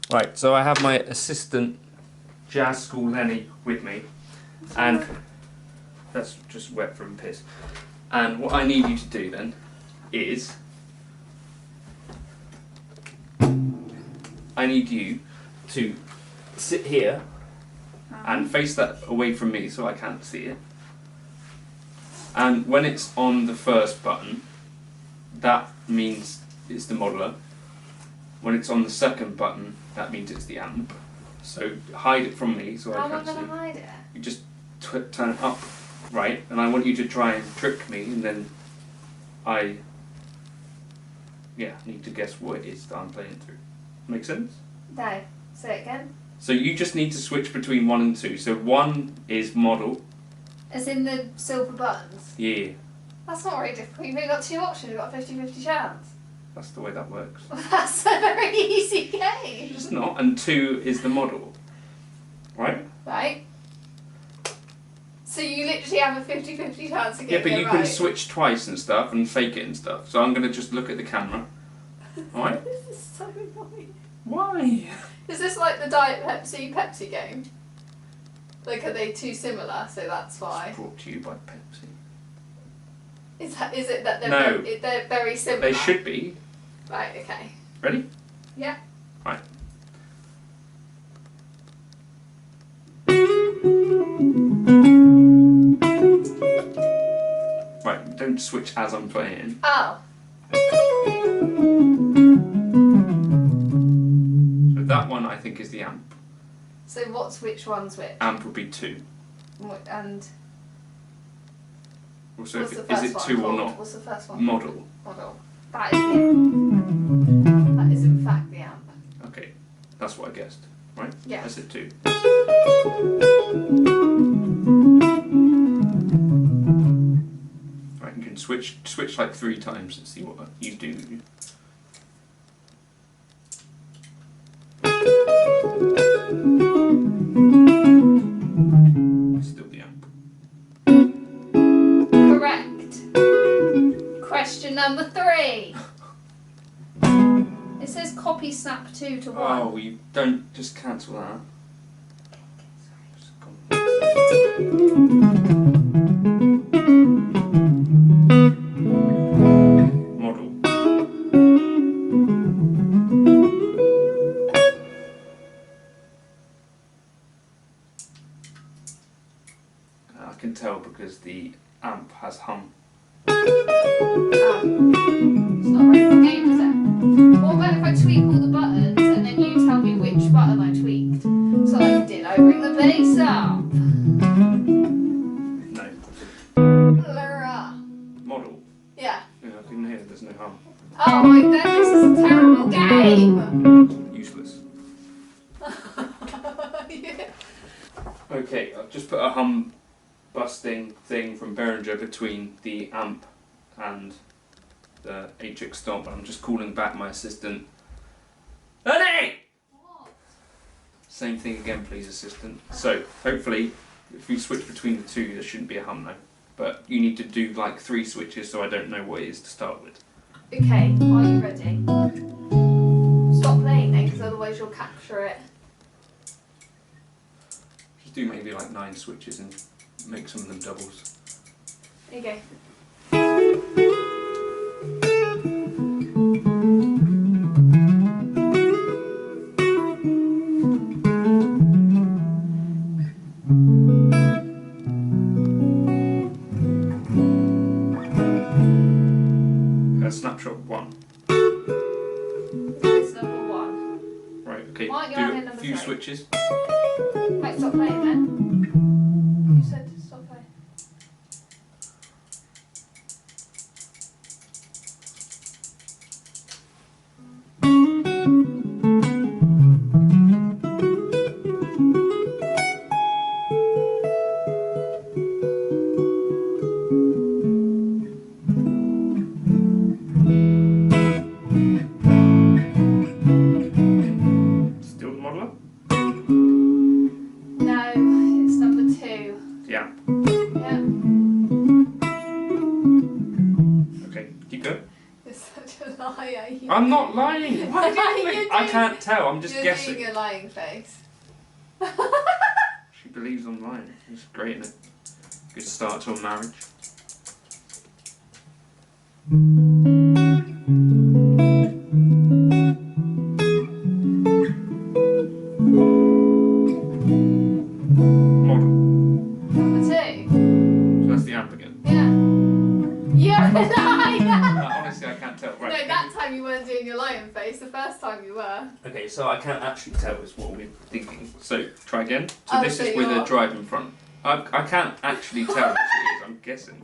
Right, so I have my assistant Jazz School Lenny with me, and that's just wet from piss. And what I need you to do then is I need you to sit here and face that away from me so I can't see it. And when it's on the first button, that means it's the modeler. When it's on the second button, that means it's the amp. So hide it from me so I can't see. How am I going to hide it? You just turn it up, right? And I want you to try and trick me, and then I need to guess what it is that I'm playing through. Make sense? No. Say it again. So you just need to switch between 1 and 2. So 1 is model. As in the silver buttons? Yeah. That's not very difficult. You've only got 2 options. You've got a 50-50 chance. That's the way that works. That's a very easy game. It's not, and 2 is the model. Right? Right. So you literally have a 50-50 chance of getting it right. Yeah, but you can switch twice and stuff and fake it and stuff. So I'm going to just look at the camera. Alright? This is so annoying. Why? Is this like the Diet Pepsi game? Like, are they too similar? So that's why. It's brought to you by Pepsi. Is it that they're, No. they're very similar? They should be. Right, okay. Ready? Yeah. Right. Right, don't switch as I'm playing. Oh. So that one I think is the amp. So which one's which? Amp would be 2. And Also, what's the is first it one 2 or called? not? What's the first one? Model. Model. That is the amp. That is in fact the amp. Okay, that's what I guessed, right? Yeah. I said 2. Right, you can switch like 3 times and see what you do. Still the amp. Correct. Question number 3. It says copy snap 2 to 1. Oh, you don't just cancel that. Just go. Model. I can tell because the amp has hum. It's not a very good game, is it? What about if I tweak all the buttons and then you tell me which button I tweaked? So like, did I bring the bass up? No. Laura. Model. Yeah. Yeah, I can hear there's no hum. Oh my goodness, this is a terrible game! Useless. Yeah. Okay, I've just put a hum busting thing from Behringer between the amp and the HX Stomp, and I'm just calling back my assistant. Lenny! What? Same thing again, please, assistant. So, hopefully, if we switch between the 2, there shouldn't be a hum now. But you need to do like 3 switches so I don't know what it is to start with. Okay, are you ready? Stop playing then, because otherwise you'll capture it. Just do maybe like 9 switches and make some of them doubles. There you go. Snapshot 1. It's number 1. Right, okay, Why aren't you on do in a number few 3? switches. Wait, stop playing then. You said to stop playing. Still the modeler? No, it's number 2. Yeah. Yeah. Okay, keep going. You're such a liar. I'm not not lying. Why do you think? I can't tell. I'm just guessing. You're doing a lying face. She believes I'm lying. It's great, isn't it? Good start to a marriage. Model. Number 2. So that's the amp again. Yeah. You're a liar! Honestly, I can't tell. Right. No, that time you weren't doing your lion face. The first time you were. Okay, so I can't actually tell is what we're thinking. So try again. So this so is with you're- a drive in front. I can't actually tell which it is. I'm guessing.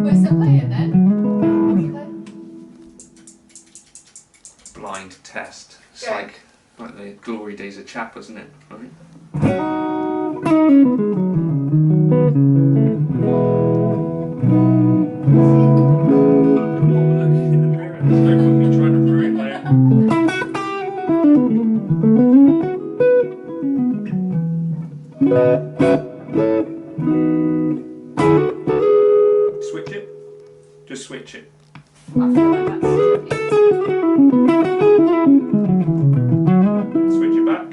We're still playing then. Blind test. It's Go. like the glory days of Chap, isn't it? Right. Switch it. Just switch it. I feel like that's tricky. Switch it back.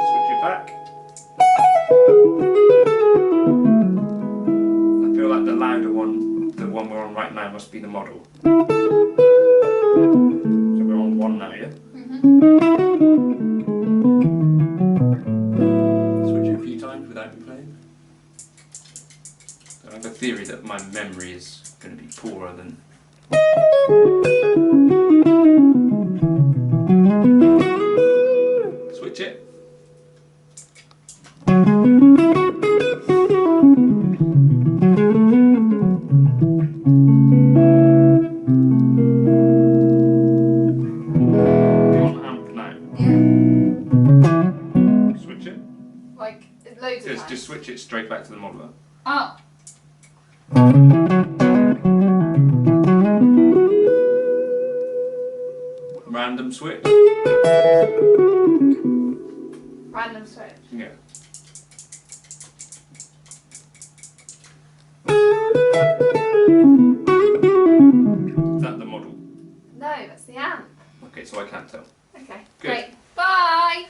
Switch it back. I feel like the louder one, the one we're on right now, must be the model. So we're on 1 now, yeah? Switch it a few times without me playing. I have a theory that my memory is going to be poorer than. Switch it. On amp now. Yeah. Switch it. Like, loads of times. Just switch it straight back to the modeler. Oh. Random switch. Random switch. Yeah. Is that the model? No, that's the amp. Okay, so I can't tell. Okay. Good. Great. Bye!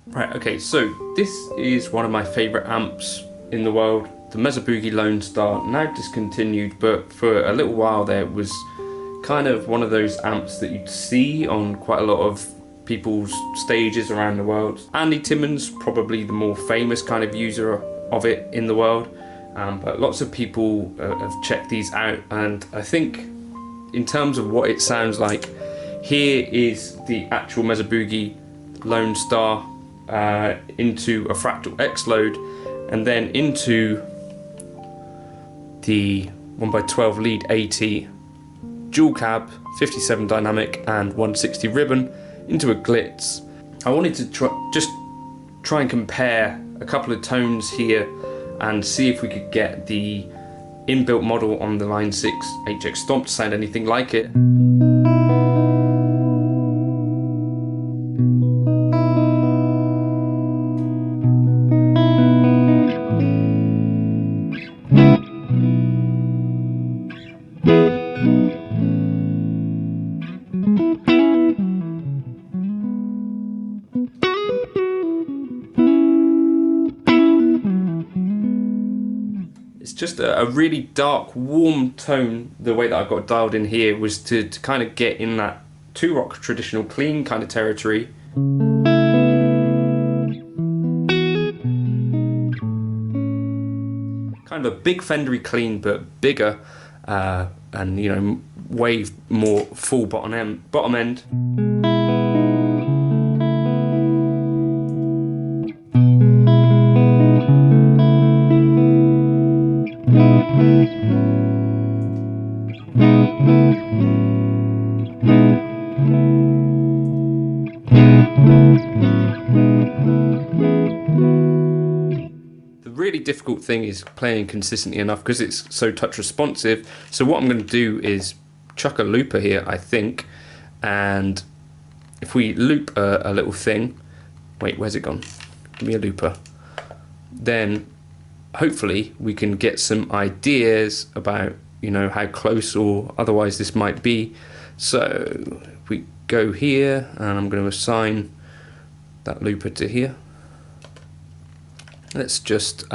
Right, okay, so this is one of my favourite amps in the world, the Mesa Boogie Lonestar, now discontinued, but for a little while there it was kind of one of those amps that you'd see on quite a lot of people's stages around the world. Andy Timmons, probably the more famous kind of user of it in the world, but lots of people have checked these out, and I think in terms of what it sounds like, here is the actual Mesa Boogie Lonestar into a Fractal X Load, and then into the 1x12 lead 80 dual cab 57 dynamic and 160 ribbon into a Glitz. I wanted to try and compare a couple of tones here and see if we could get the inbuilt model on the Line 6 HX Stomp to sound anything like it. It's just a really dark, warm tone. The way that I got dialed in here was to kind of get in that 2-rock traditional clean kind of territory. Kind of a big Fendery clean, but bigger, and you know, way more full bottom end. The really difficult thing is playing consistently enough because it's so touch responsive. So what I'm going to do is chuck a looper here, I think, and if we loop a little thing, wait, where's it gone? Give me a looper. Then hopefully we can get some ideas about, you know, how close or otherwise this might be. So if we go here, and I'm going to assign that looper to here. Let's just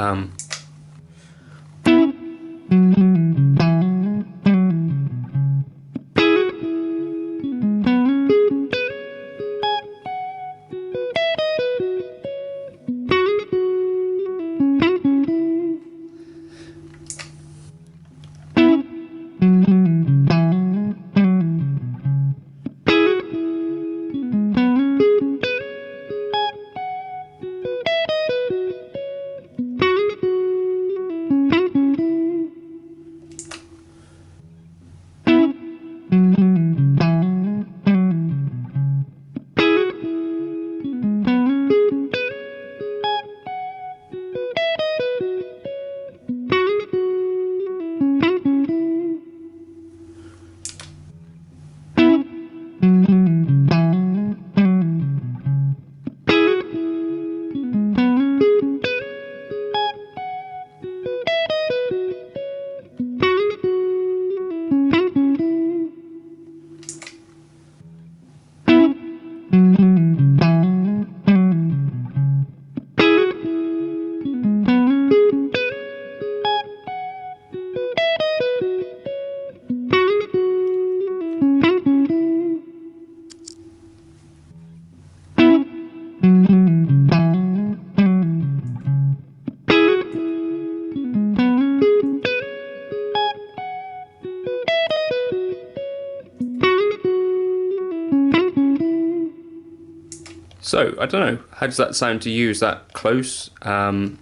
So, I don't know, how does that sound to you? Is that close? I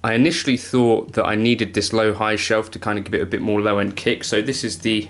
initially thought that I needed this low-high shelf to kind of give it a bit more low-end kick, so this is the...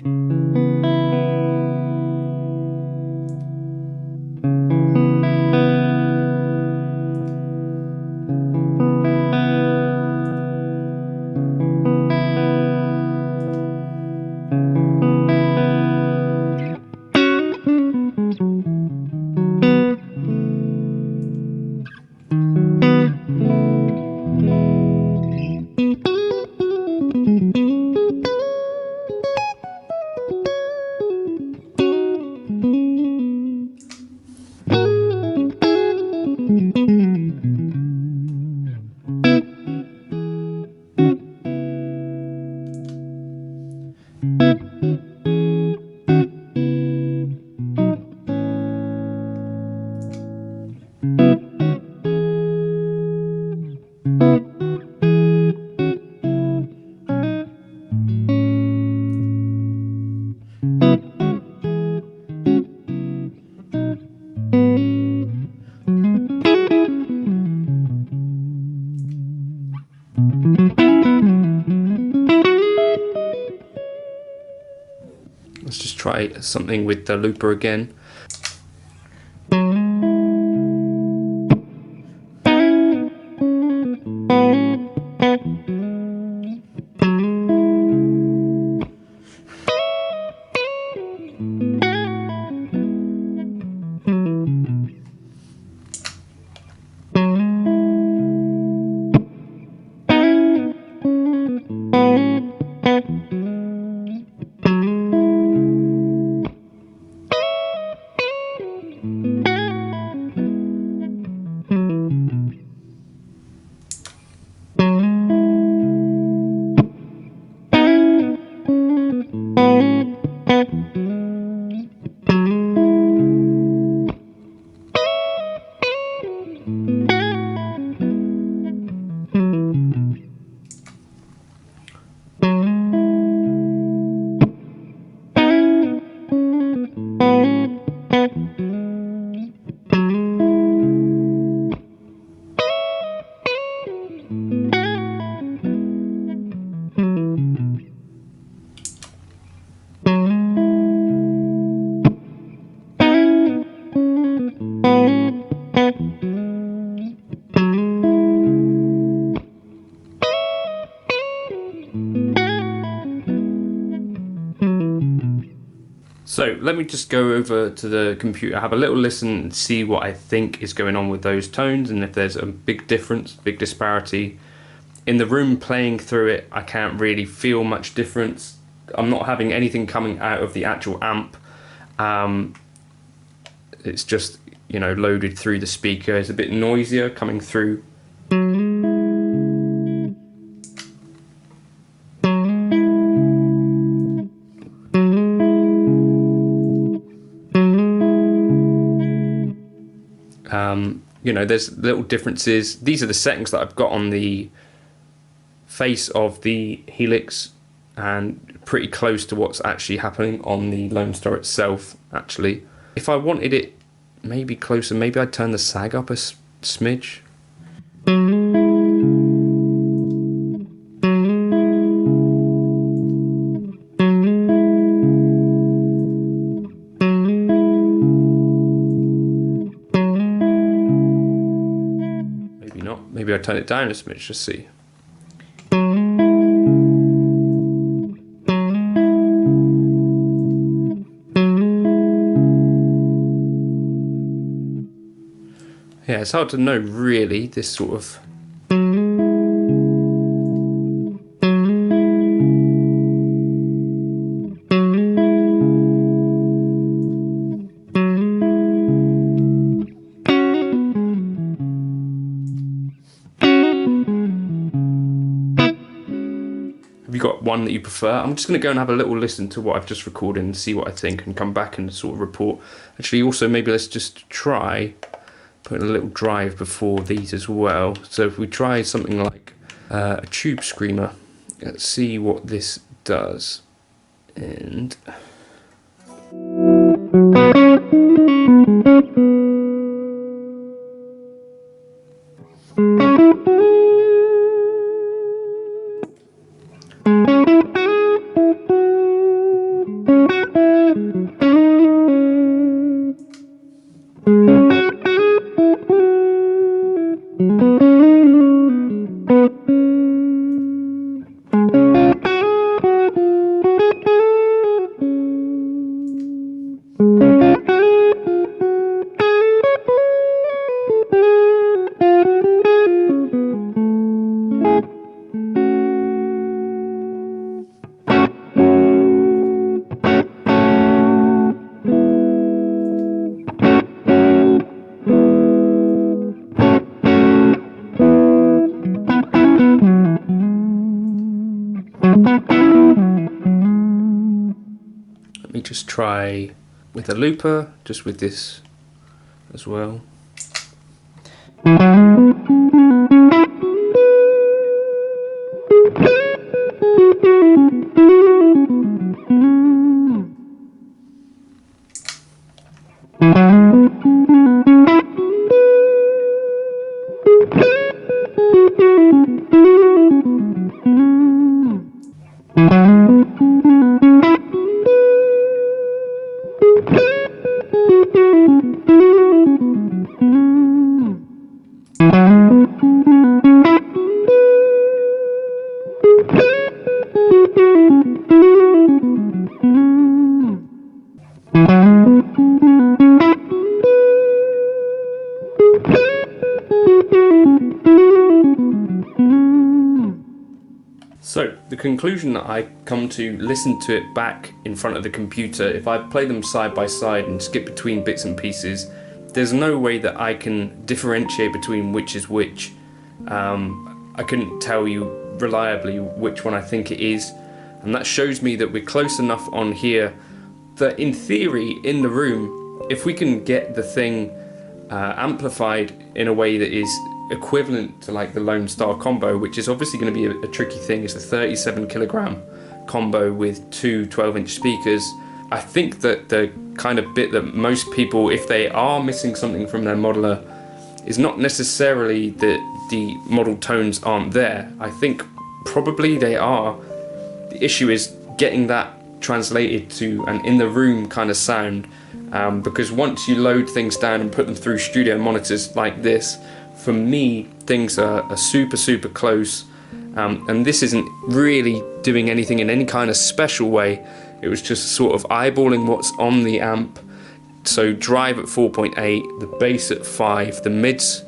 try something with the looper again. So let me just go over to the computer, have a little listen and see what I think is going on with those tones, and if there's a big difference, big disparity. In the room playing through it, I can't really feel much difference. I'm not having anything coming out of the actual amp. It's just, you know, loaded through the speaker. It's a bit noisier coming through. You know, there's little differences. These are the settings that I've got on the face of the Helix, and pretty close to what's actually happening on the Lonestar itself, actually. If I wanted it maybe closer, maybe I'd turn the sag up a smidge. Maybe I'll turn it down a smidge, just see. Yeah, it's hard to know really, this sort of... Have you got one that you prefer? I'm just going to go and have a little listen to what I've just recorded and see what I think, and come back and sort of report. Actually, also maybe let's just try putting a little drive before these as well. So if we try something like a tube screamer, let's see what this does. And let me just try with a looper, just with this as well. So, the conclusion that I come to listen to it back in front of the computer, if I play them side by side and skip between bits and pieces, there's no way that I can differentiate between which is which. I couldn't tell you reliably which one I think it is, and that shows me that we're close enough on here that in theory, in the room, if we can get the thing amplified in a way that is equivalent to like the Lonestar combo, which is obviously going to be a tricky thing. It's a 37 kilogram combo with two 12-inch speakers. I think that the kind of bit that most people, if they are missing something from their modeler, is not necessarily that the model tones aren't there. I think probably they are. The issue is getting that translated to an in the room kind of sound, because once you load things down and put them through studio monitors like this, for me, things are super close, and this isn't really doing anything in any kind of special way. It was just sort of eyeballing what's on the amp. So drive at 4.8, the bass at 5, the mids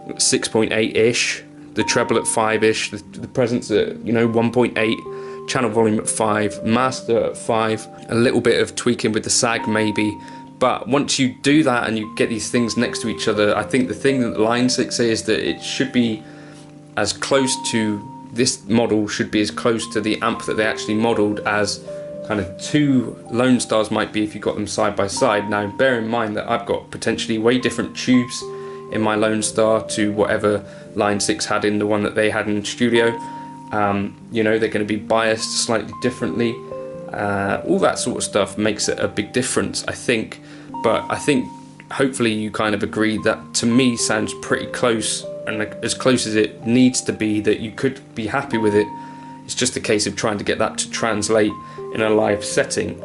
6.8-ish, the treble at 5-ish, the presence at 1.8, channel volume at 5, master at 5, a little bit of tweaking with the sag maybe. But once you do that and you get these things next to each other, I think the thing that Line 6 is that it should be as close to, this model should be as close to the amp that they actually modelled as kind of two Lonestars might be if you got them side by side. Now bear in mind that I've got potentially way different tubes in my Lonestar to whatever Line 6 had in the one that they had in studio. They're going to be biased slightly differently. All that sort of stuff makes it a big difference, I think. But I think hopefully you kind of agree that to me sounds pretty close, and as close as it needs to be, that you could be happy with it. It's just a case of trying to get that to translate in a live setting.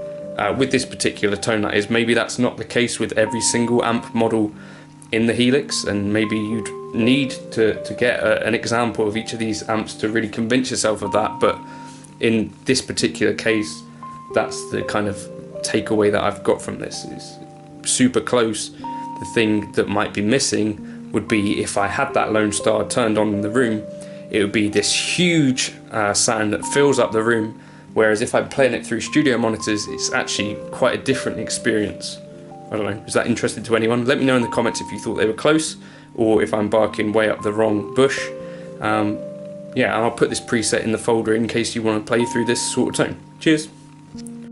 With this particular tone, that is, maybe that's not the case with every single amp model in the Helix, and maybe you'd need to get an example of each of these amps to really convince yourself of that. But in this particular case, that's the kind of takeaway that I've got from this, is super close. The thing that might be missing would be if I had that Lonestar turned on in the room, it would be this huge sound that fills up the room, whereas if I'm playing it through studio monitors, it's actually quite a different experience. I don't know, is that interesting to anyone? Let me know in the comments if you thought they were close, or if I'm barking way up the wrong bush. Yeah, and I'll put this preset in the folder in case you want to play through this sort of tone. Cheers!